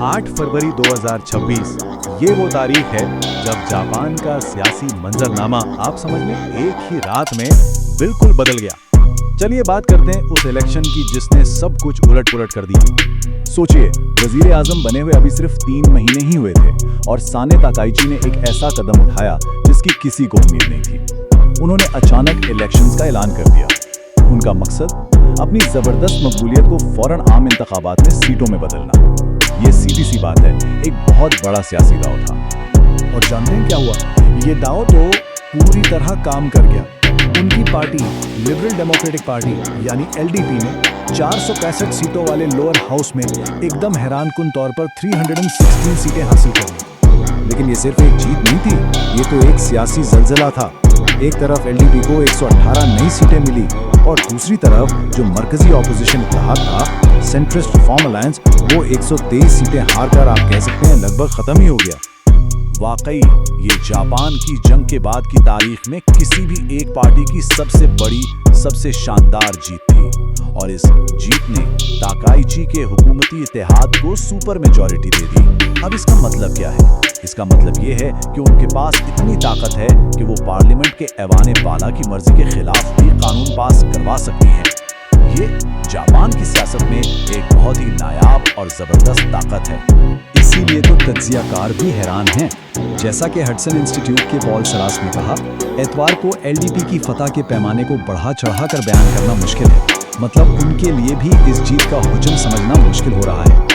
8 फरवरी 2026 ये वो तारीख है जब जापान का सियासी मंजरनामा आप समझ लें एक ही रात में बिल्कुल बदल गया। चलिए बात करते हैं उस इलेक्शन की जिसने सब कुछ उलट पुलट कर दिया। सोचिए, वजीर आजम बने हुए अभी सिर्फ 3 महीने ही हुए थे और साने ताकाइची ने एक ऐसा कदम उठाया जिसकी किसी को उम्मीद नहीं थी। उन्होंने अचानक इलेक्शंस का ऐलान कर दिया। उनका मकसद अपनी जबरदस्त मकबूलियत को फौरन आम इंतखाबात में सीटों में बदलना। ये सीधी सी बात है, एक बहुत बड़ा सियासी दांव था। और जानते हैं क्या हुआ? ये दांव तो पूरी तरह काम कर गया। उनकी पार्टी लिबरल डेमोक्रेटिक पार्टी यानी एलडीपी ने 465 सीटों वाले लोअर हाउस में एकदम हैरानकुन तौर पर 316 सीटें हासिल कर ली। लेकिन ये सिर्फ एक जीत नहीं थी, ये तो एक सियासी जलजला था। एक तरफ एलडीपी को 118 नई सीटें मिली और दूसरी तरफ जो मरकजी ऑपोजिशन इत्तेहाद था, सेंट्रिस्ट रिफॉर्म अलायंस, वो 123 सीटें हारकर आप कह सकते हैं लगभग खत्म ही हो गया। वाकई ये जापान की जंग के बाद की तारीख में किसी भी एक पार्टी की सबसे बड़ी, सबसे शानदार जीत थी और इस जीत ने ताकाइची के हुकूमती इत्तेहाद को सुपर मेजॉरिटी दे दी। अब इसका मतलब क्या है? इसका मतलब ये है कि उनके पास इतनी ताकत है कि वो पार्लियामेंट के ऐवान बाला की मर्जी के खिलाफ भी कानून पास करवा सकती हैं। ये जापान की सियासत में एक बहुत ही नायाब और जबरदस्त ताकत है। इसीलिए तो तज्जियाकार भी हैरान हैं। जैसा कि हडसन इंस्टीट्यूट के पॉल सरास ने कहा, एतवार को एलडीपी की फतह के पैमाने को बढ़ा चढ़ा कर बयान करना मुश्किल है। मतलब उनके लिए भी इस जीत का हुजूम समझना मुश्किल हो रहा है।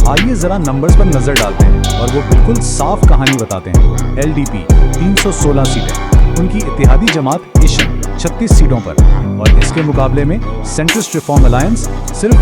आइए जरा नंबर्स पर नजर डालते हैं और वो बिल्कुल साफ कहानी बताते हैं। एलडीपी 316 सीटें, उनकी इत्तेहादी जमात एशियन 36 सीटों पर, और इसके मुकाबले में सेंट्रिस्ट रिफॉर्म अलायंस सिर्फ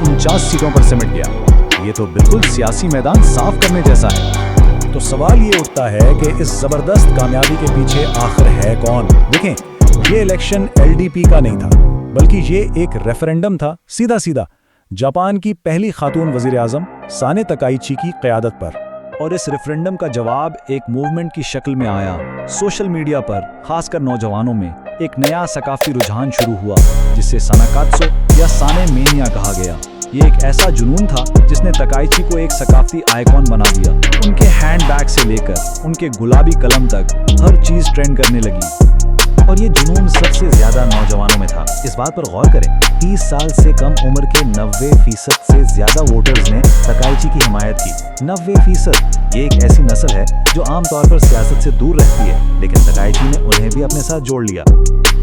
49 सीटों पर सिमट गया। ये तो बिल्कुल सियासी मैदान साफ करने जैसा है। तो सवाल ये उठता है कि इस जबरदस्त कामयाबी के पीछे आखिर है कौन? देखें, ये इलेक्शन एलडीपी का नहीं था, बल्कि ये एक रेफरेंडम था, सीधा सीधा जापान की पहली खातून वजीर आजम साने ताकाइची की क़यादत पर। और इस रेफरेंडम का जवाब एक मूवमेंट की शक्ल में आया। सोशल मीडिया पर खासकर नौजवानों में एक नया सकाफी रुझान शुरू हुआ जिसे सानाकात्सो या साने मेनिया कहा गया। ये एक ऐसा जुनून था जिसने ताकाइची को एक सकाफती आइकॉन बना दिया। उनके हैंडबैग से लेकर उनके गुलाबी कलम तक हर चीज ट्रेंड करने लगी। और ये जुनून सबसे ज्यादा नौजवानों में था। इस बात पर गौर करें, 30 साल से कम उम्र के 90% से ज्यादा वोटर्स ने ताकाइची की हिमायत की। 90%। ये एक ऐसी नस्ल है जो आमतौर पर सियासत से दूर रहती है, लेकिन ताकाइची ने उन्हें भी अपने साथ जोड़ लिया।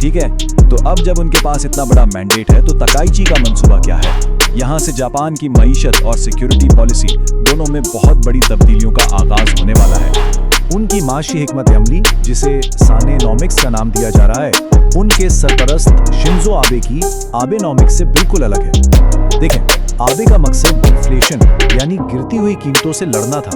ठीक है, तो अब जब उनके पास इतना बड़ा मैंडेट है तो ताकाइची का मंसूबा क्या है? यहाँ से जापान की मईशत और सिक्योरिटी पॉलिसी दोनों में बहुत बड़ी तब्दीलियों का आगाज होने वाला है। उनकी माशी हिकमत अमली, जिसे सानेनॉमिक्स का नाम दिया जा रहा है, उनके सरपरस्त शिंजो आबे की आबेनॉमिक्स से बिल्कुल अलग है। देखें, आबे का मकसद इन्फ्लेशन यानी गिरती हुई कीमतों से लड़ना था,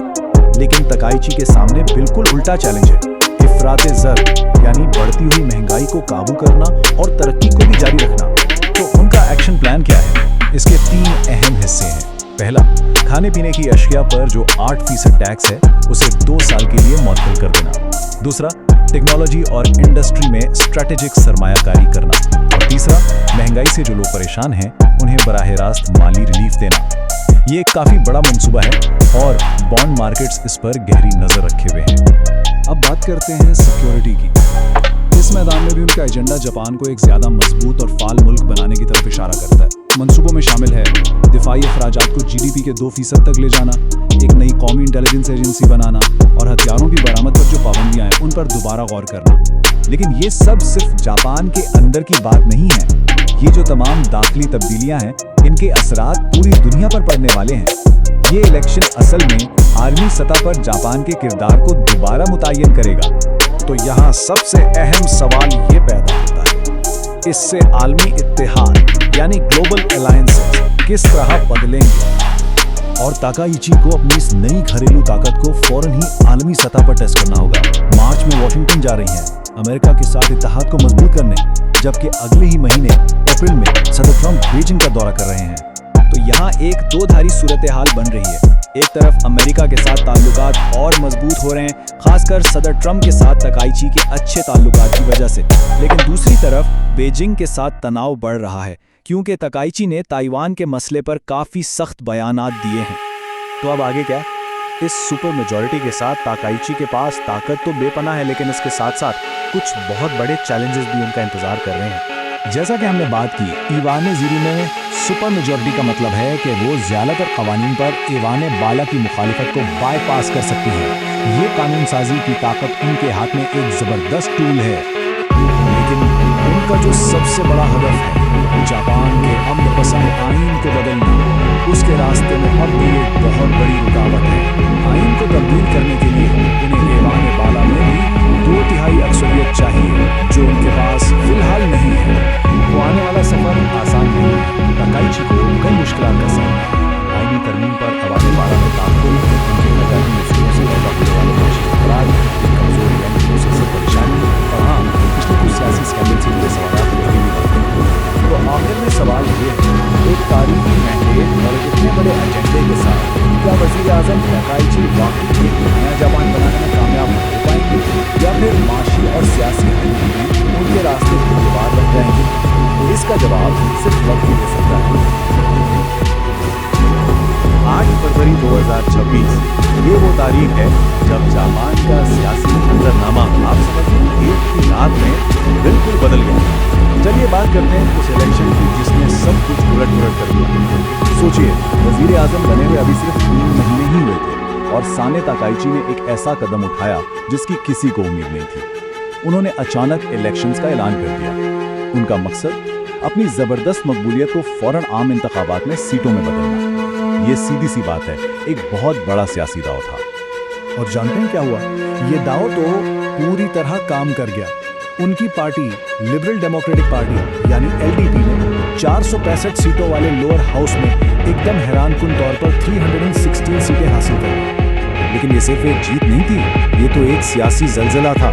लेकिन ताकाइची के सामने बिल्कुल उल्टा चैलेंज है। इफराते ज़र यानी बढ़ती हुई महंगाई को काबू करना और तरक्की को भी जारी रखना। तो उनका एक्शन प्लान क्या है? इसके 3 अहम हिस्से हैं। पहला, खाने पीने की अशिया पर जो 8% टैक्स है उसे 2 साल के लिए मुअत्तल कर देना। दूसरा, टेक्नोलॉजी और इंडस्ट्री में स्ट्रेटेजिक सरमायाकारी करना। और तीसरा, महंगाई से जो लोग परेशान हैं उन्हें बराह रास्त माली रिलीफ देना। ये एक काफी बड़ा मंसूबा है और बॉन्ड मार्केट्स इस पर गहरी नजर रखे हुए हैं। अब बात करते हैं सिक्योरिटी की। इस मैदान में भी उनका एजेंडा जापान को एक ज्यादा मजबूत और फाल मुल्क बनाने की तरफ इशारा करता है। मंसूबों में शामिल है दिफाई अखराजात को जीडीपी के 2% तक ले जाना, एक नई कौमी इंटेलिजेंस एजेंसी बनाना और हथियारों की बरामद पर जो पाबंदियां हैं उन पर दोबारा गौर करना। लेकिन ये सब सिर्फ जापान के अंदर की बात नहीं है। ये जो तमाम दाखिली तब्दीलियां हैं, इनके असरात पूरी दुनिया पर पड़ने वाले हैं। ये इलेक्शन असल में आर्मी सतह पर जापान के किरदार को दोबारा मुतय्यन करेगा। तो यहाँ सबसे अहम सवाल ये पैदा होता है, इससे आलमी इत्तेहाद यानी ग्लोबल अलायंसेस किस तरह बदलेंगे? और ताकाइची को अपनी इस नई घरेलू ताकत को फौरन ही आलमी सतह पर टेस्ट करना होगा। मार्च में वॉशिंगटन जा रही हैं अमेरिका के साथ इत्तेहाद को मजबूत करने, जबकि अगले ही महीने अप्रैल में सदर ट्रंप बीजिंग का दौरा कर रहे हैं। तो यहाँ एक दोधारी सूरत हाल बन रही है। एक तरफ अमेरिका के साथ ताल्लुकात और मजबूत हो रहे हैं, खासकर सदर ट्रंप के साथ ताकाइची के अच्छे ताल्लुकात की वजह से, लेकिन दूसरी तरफ बीजिंग के साथ तनाव बढ़ रहा है क्योंकि ताकाइची ने ताइवान के मसले पर काफ़ी सख्त बयानात दिए हैं। तो अब आगे क्या? इस सुपर मेजॉरिटी के साथ ताकाइची के पास ताकत तो बेपनाह है, लेकिन इसके साथ साथ कुछ बहुत बड़े चैलेंजेस भी उनका इंतजार कर रहे हैं। जैसा कि हमने बात की, ईवान ज़ीरी में सुपर मेजॉरिटी का मतलब है कि वो ज़्यादातर कवानीन पर ईवान बाला की मुखालिफत को बाईपास कर सकती है। ये कानून साजी की ताकत उनके हाथ में एक ज़बरदस्त टूल है, लेकिन उनका जो सबसे बड़ा हदफ है जापान के अमन पसंद आइन को बदलना, उसके रास्ते में अब भी एक बहुत बड़ी रुकावट है। आइन को तब्दील करने के लिए उन्हें ईवान बाला में भी 2/3 अक्सरियत चाहिए, जो उनके पास फिलहाल नहीं है। तो आने वाला सफर आसान नहीं है। ताकाइची को कई मुश्किलात का सामना है। आईनी तरमीम पर ईवान बाला में ताक़ुल, उनके नज़ारी मसूलों से पैदा होने वाले माशी खतरात, कमजोरी यानी मुसलसल परेशानी, और हाँ, पिछले कुछ सियासी स्कैंडल से जुड़े सवाल लगे हुए हैं। तो आखिर में सवाल ये है, एक तारीखी मैंडेट और इतने बड़े एजेंडे के साथ क्या वज़ीर आज़म ताकाइची वाकई एक नया जापान बनाने में कामयाब हो पाएंगे, या फिर माशी और सियासी हल उनके रास्ते की दीवार बन जाएंगे? इसका जवाब सिर्फ वक्त ही दे सकता है। 8 फरवरी 2026 ये वो तारीख है जब जापान का सियासी मंजरनामा आप समझिए एक ही रात में बिल्कुल बदल गया। चलिए बात करते हैं उस इलेक्शन की जिसने सब कुछ उलट-पुलट कर दिया। सोचिए, वजीर आजम बने हुए अभी सिर्फ 3 महीने ही हुए थे और साने ताकाइची ने एक ऐसा कदम उठाया जिसकी किसी को उम्मीद नहीं थी। उन्होंने अचानक इलेक्शंस का ऐलान कर दिया। उनका मकसद अपनी जबरदस्त मकबूलियत को फौरन आम इंतखाबात में सीटों में बदलना। ये सीधी सी बात है, एक बहुत बड़ा सियासी दाव था। और जानते हैं क्या हुआ? ये दाव तो पूरी तरह काम कर गया। उनकी पार्टी लिबरल डेमोक्रेटिक पार्टी यानी एलडीपी ने 465 सीटों वाले लोअर हाउस में एकदम हैरानकुन तौर पर 316 सीटें हासिल कर ली। लेकिन ये सिर्फ एक जीत नहीं थी, ये तो एक सियासी जलजला था।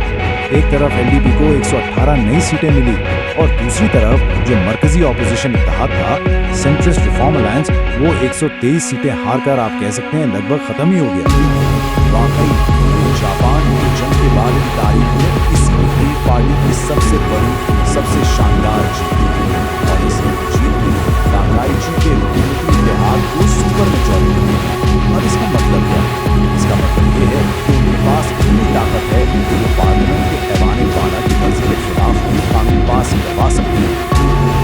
एक तरफ एलडीपी को 118 नई सीटें मिली और दूसरी तरफ जो मरकजी ऑपोजिशन इत्तेहाद था, सेंट्रिस्ट रिफॉर्म अलायंस, वो 123 सीटें हार कर आप कह सकते हैं लगभग खत्म ही हो गया। वाकई जापान की जंग के बाद की तारीख में इसी एक पार्टी की सबसे बड़ी, सबसे शानदार जीत थी। और इस जीत में ताकाइची के रूपी इत्तेहाद को सुपर मेजॉरिटी मिली। अब इसका मतलब क्या है? इसका मतलब ये है कि उनके पास इतनी ताकत है कि वो पार्लियामेंट के ईवान बाला की मर्जी के खिलाफ कानून पास करवा सकते हैं।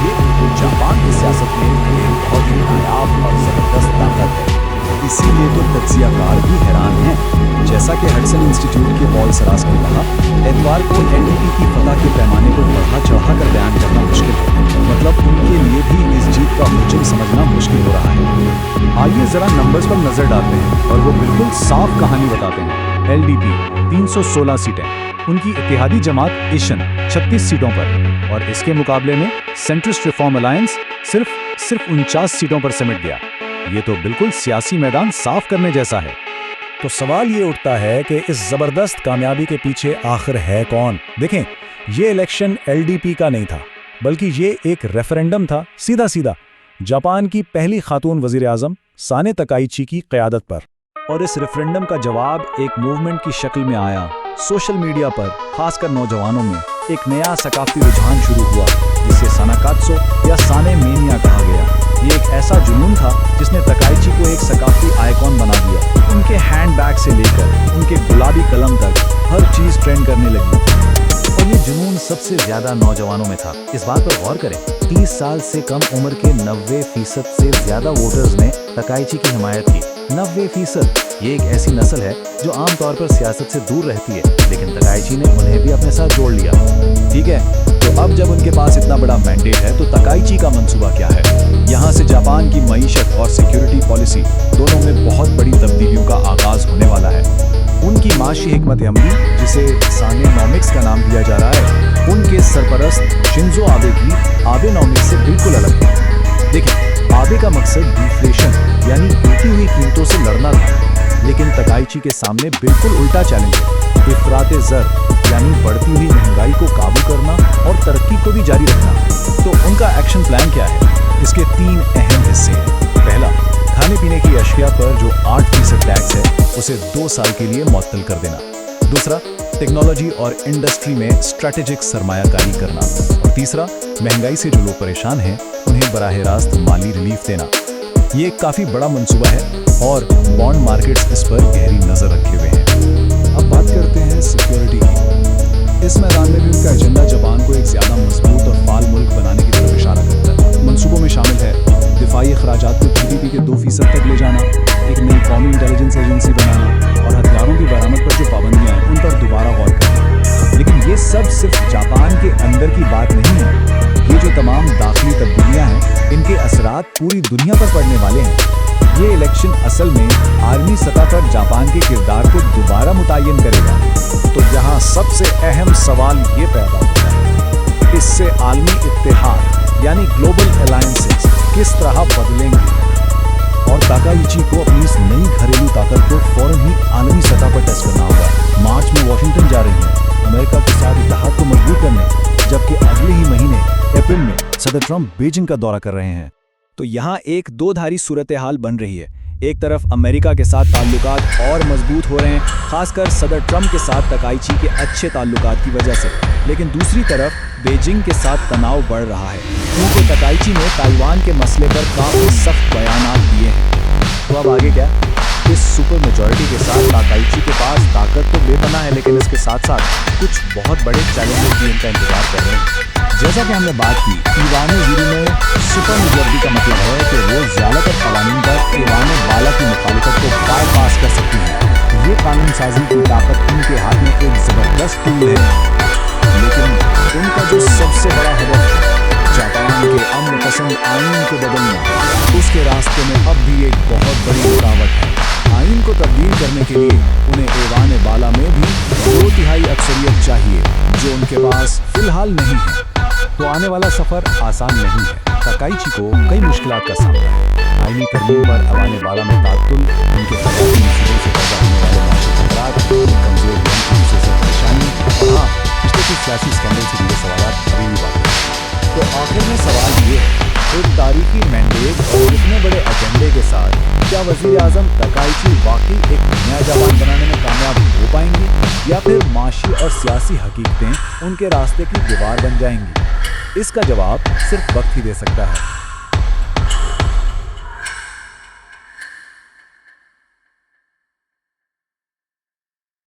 ये जापान की सियासत में एक बहुत ही नायाब और जबरदस्त ताकत है। इसीलिए तो तज्जियाकार भी हैरान हैं। जैसा कि हडसन इंस्टीट्यूट के पॉल सरास ने कहा, एतवार को एलडीपी की फतह के पैमाने को बढ़ा चढ़ा कर बयान करना मुश्किल है। मतलब उनके लिए भी इस जीत का मुझे समझना मुश्किल हो रहा है। आइए जरा नंबर्स पर नजर डालते हैं और वो बिल्कुल साफ कहानी बताते हैं। एलडीपी 316 सीटें, उनकी इत्तेहादी जमात इशन 36 सीटों पर, और इसके मुकाबले में सेंट्रिस्ट रिफॉर्म अलायंस सिर्फ 49 सीटों पर सिमट गया। ये तो बिल्कुल सियासी मैदान साफ करने जैसा है। तो सवाल ये उठता है कि इस जबरदस्त कामयाबी के पीछे आखिर है कौन? देखें, ये इलेक्शन एलडीपी का नहीं था, बल्कि ये एक रेफरेंडम था, सीधा सीधा जापान की पहली खातून वजीर आजम साने ताकाइची की क़यादत पर। और इस रेफरेंडम का जवाब एक मूवमेंट की शक्ल में आया। सोशल मीडिया पर खासकर नौजवानों में एक नया सकाफती रुझान शुरू हुआ, जिसे सानाकात्सो या साने मेनिया कहा गया। ये एक ऐसा जुनून था जिसने ताकाइची को एक सकाफती आइकॉन बना दिया। उनके हैंडबैग से लेकर उनके गुलाबी कलम तक हर चीज ट्रेंड करने लगी। और ये जुनून सबसे ज्यादा नौजवानों में था। इस बात पर गौर करें, 30 साल से कम उम्र के 90% से ज्यादा वोटर्स ने ताकाइची की हिमायत की। 90%। ये एक ऐसी नस्ल है जो आमतौर पर सियासत से दूर रहती है, लेकिन ताकाइची ने उन्हें भी अपने साथ जोड़ लिया। ठीक है, तो अब जब उनके पास इतना बड़ा मैंडेट है तो ताकाइची का मंसूबा क्या है? यहाँ से जापान की मईशत और सिक्योरिटी पॉलिसी दोनों में बहुत बड़ी तब्दीलियों का आगाज होने वाला है। उनकी माशी हिकमत अमली, जिसे सानेनॉमिक्स का नाम दिया जा रहा है, उनके सरपरस्त शिंजो आबे की आबेनॉमिक्स से बिल्कुल अलग है। देखिए, आबे का मकसद डिफ्लेशन यानी गिरती हुई कीमतों से लड़ना था, लेकिन ताकाइची के सामने बिल्कुल उल्टा चैलेंज है, इफराते ज़र यानी बढ़ती हुई महंगाई को काबू करना और तरक्की को भी जारी रखना। तो उनका एक्शन प्लान क्या है? इसके 3 अहम हिस्से हैं। पहला, खाने पीने की अशिया पर जो 8% टैक्स है उसे 2 साल के लिए मुअत्तल कर देना। दूसरा, टेक्नोलॉजी और इंडस्ट्री में स्ट्रैटेजिक सरमायाकारी करना। और तीसरा, महंगाई से जो लोग परेशान हैं उन्हें बराह रास्त माली रिलीफ देना। ये एक काफ़ी बड़ा मंसूबा है और बॉन्ड मार्केट्स इस पर गहरी नज़र रखे हुए हैं। अब बात करते हैं सिक्योरिटी की। इस मैदान में भी उनका एजेंडा जापान को एक ज़्यादा मजबूत और फाल मुल्क बनाने की तरफ इशारा करता है। मंसूबों में शामिल है दिफाई अखराजात को GDP के 2% तक ले जाना, एक नई कौमी इंटेलिजेंस एजेंसी बनाना और हथियारों की बरामद पर जो पाबंदियां हैं उन पर दोबारा गौर करना। लेकिन ये सब सिर्फ जापान के अंदर की बात नहीं है। ये जो तमाम दाखिली तब्दीलियां हैं इनके असरात पूरी दुनिया पर पड़ने वाले हैं। ये इलेक्शन असल में आलमी सतह पर जापान के किरदार को दोबारा मुतय्यन करेगा। तो यहाँ सबसे अहम सवाल ये पैदा होता है, इससे आलमी इत्तेहाद यानी ग्लोबल अलायंसेस किस तरह बदलेंगे और ताकाइची को अपनी इस नई घरेलू ताकत को फौरन ही आलमी सतह पर टेस्ट करना होगा। मार्च में वॉशिंगटन जा रही है अमेरिका के साथ इत्तेहाद को मजबूत करने, जबकि अगले ही महीने अप्रैल में सदर ट्रंप बीजिंग का दौरा कर रहे हैं। तो यहाँ एक दो धारी सूरत हाल बन रही है। एक तरफ अमेरिका के साथ ताल्लुकात और मजबूत हो रहे हैं, खासकर सदर ट्रंप के साथ ताकाइची के अच्छे ताल्लुकात की वजह से, लेकिन दूसरी तरफ बीजिंग के साथ तनाव बढ़ रहा है क्योंकि ताकाइची ने ताइवान के मसले पर काफ़ी सख्त बयानात दिए हैं। तो अब आगे क्या? इस सुपर मेजॉरिटी के साथ ताकाइची के पास ताकत तो बेपनाह है, लेकिन इसके साथ साथ कुछ बहुत बड़े चैलेंजेस भी इनका इंतजार कर रहे हैं। जैसा कि हमने बात की, ईवाने वीरी में सुपर मेजॉरिटी का मतलब है कि वो ज़्यादातर कवानीन पर ईवाने बाला की मुखालिफत को बाईपास कर सकती है। ये कानून साजी की ताकत उनके हाथ में एक ज़बरदस्त टूल है, लेकिन उनका जो सबसे बड़ा हदफ है जापान के अमन पसंद आइन को बदलना, उसके रास्ते में अब भी एक बहुत बड़ी रुकावट है। आइन को तब्दील करने के लिए उन्हें ईवाने बाला में भी 2/3 अक्सरियत चाहिए, जो उनके पास फिलहाल नहीं है। तो आने वाला सफर आसान नहीं है। ताकाइची को कई मुश्किलात का सामना है। आईनी तरमीम पर अवाने बाला में तातुल, उनके खिलाफ मुसीबतों से पैदा होने वाले माशी खतरात, कमजोर से परेशानी और हाँ, पिछले कुछ सियासी स्कैंडल से जुड़े सवाल अभी भी बाकी हैं। तो आखिर में सवाल ये है, एक तारीखी मैंडेट और इतने बड़े एजेंडे के साथ क्या वज़ीर आज़म ताकाइची वाकई एक नया जापान बनाने में कामयाब हो पाएंगी या फिर माशी और सियासी हकीकतें उनके रास्ते की दीवार बन जाएंगी? इसका जवाब सिर्फ वक्त ही दे सकता है।